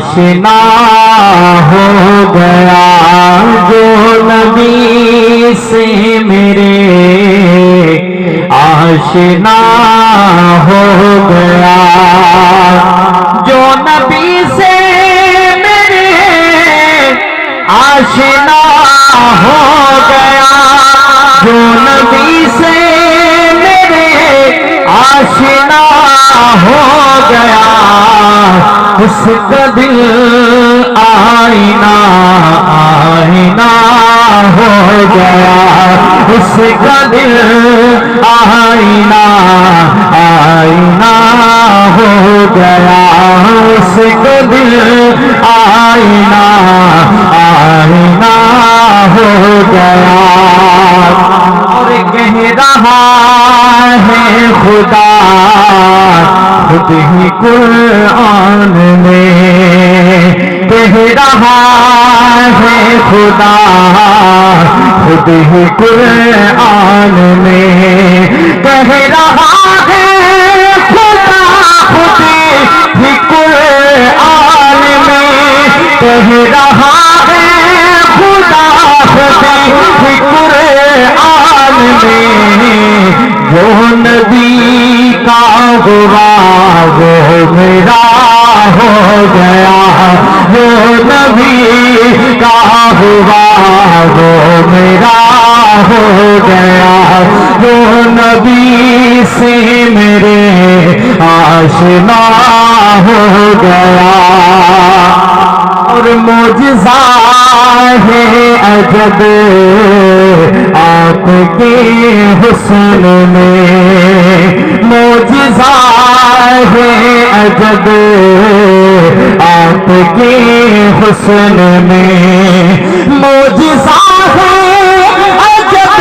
آشنا ہو گیا جو نبی سے میرے آشنا ہو گیا جو نبی سے میرے آشنا ہو گیا جو نبی سے میرے آشنا ہو گیا اس کا دل آئینہ آئینہ ہو گیا اس کا دل آئینہ آئینہ ہو گیا اس کا دل آئینہ آئینہ ہو گیا اور کہہ رہا ہے خدا خود ہی قرآن میں کہہ رہا ہے خدا خود ہی قرآن میں کہہ رہا ہے خدا خود ہی قرآن میں کہہ رہا ہے خدا خود ہی قرآن میں جو نبی کا ہوا وہ میرا ہو گیا جو نبی کا ہوا وہ میرا ہو گیا جو نبی سے میرے آشنا ہو گیا اور معجزہ ہے عجب آپ کے حسن میں معجزہ ہے عجب آپ کے حسن میں معجزہ ہے عجب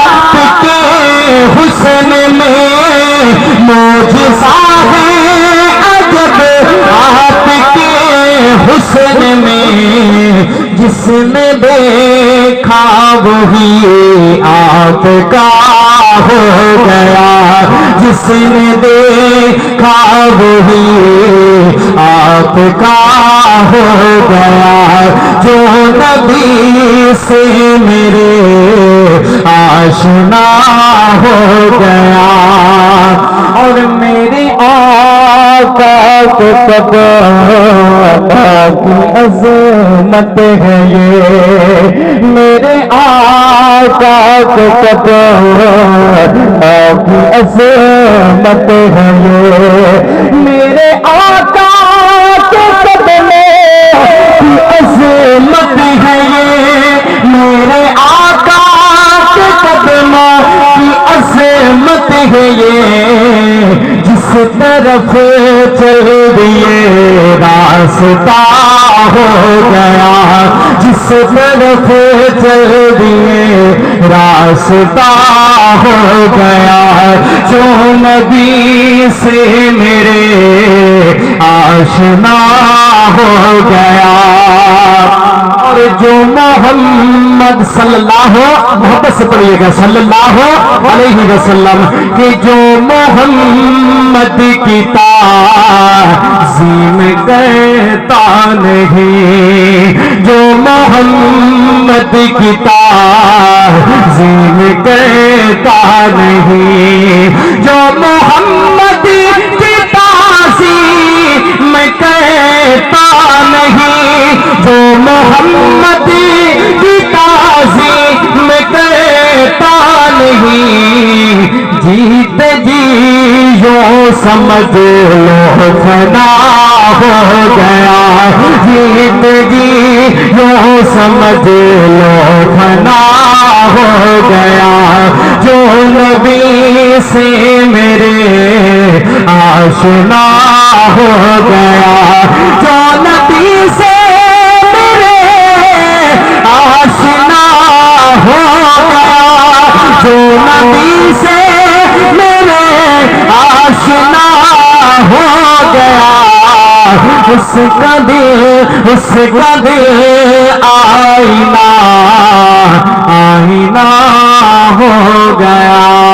آپ کے حسن میں معجزہ ہے عجب آپ کے حسن میں جس نے دیکھا وہی آپ کا ہو گیا جس نے دیکھا وہی آپ کا ہو گیا جو نبی سے میرے آشنا ہو گیا اور میرے آقا کو کب کی عظمت ہے یہ میرے آقا کو کب کی عظمت ہے یہ میرے آقا کے قدموں کی عظمت ہے یہ میرے آقا کے قدموں کی عظمت ہے یہ جس طرف چل دیے راستہ ہو گیا جس طرف چل دیے راستہ ہو گیا جو نبی سے میرے آشنا ہو گیا اور جو محمد صلی اللہ محبت سے پڑھیے گا صلی اللہ علیہ وسلم کہ جو محمد کی تعظیم کرتا نہیں جو محمد کی تعظیم کرتا نہیں جو محمد کی تعظیم کرتا نہیں جو محمد کی تعظیم کرتا نہیں جیت جی یوں سمجھ لو فنا ہو گیا جیت جی یوں سمجھ لو فنا ہو گیا جو نبی سے میرے آشنا ہو گیا جو نبی سے میرے آشنا ہو گیا جو نبی سے میرے آشنا ہو گیا اس کا دل آئینہ آئینہ ہو گیا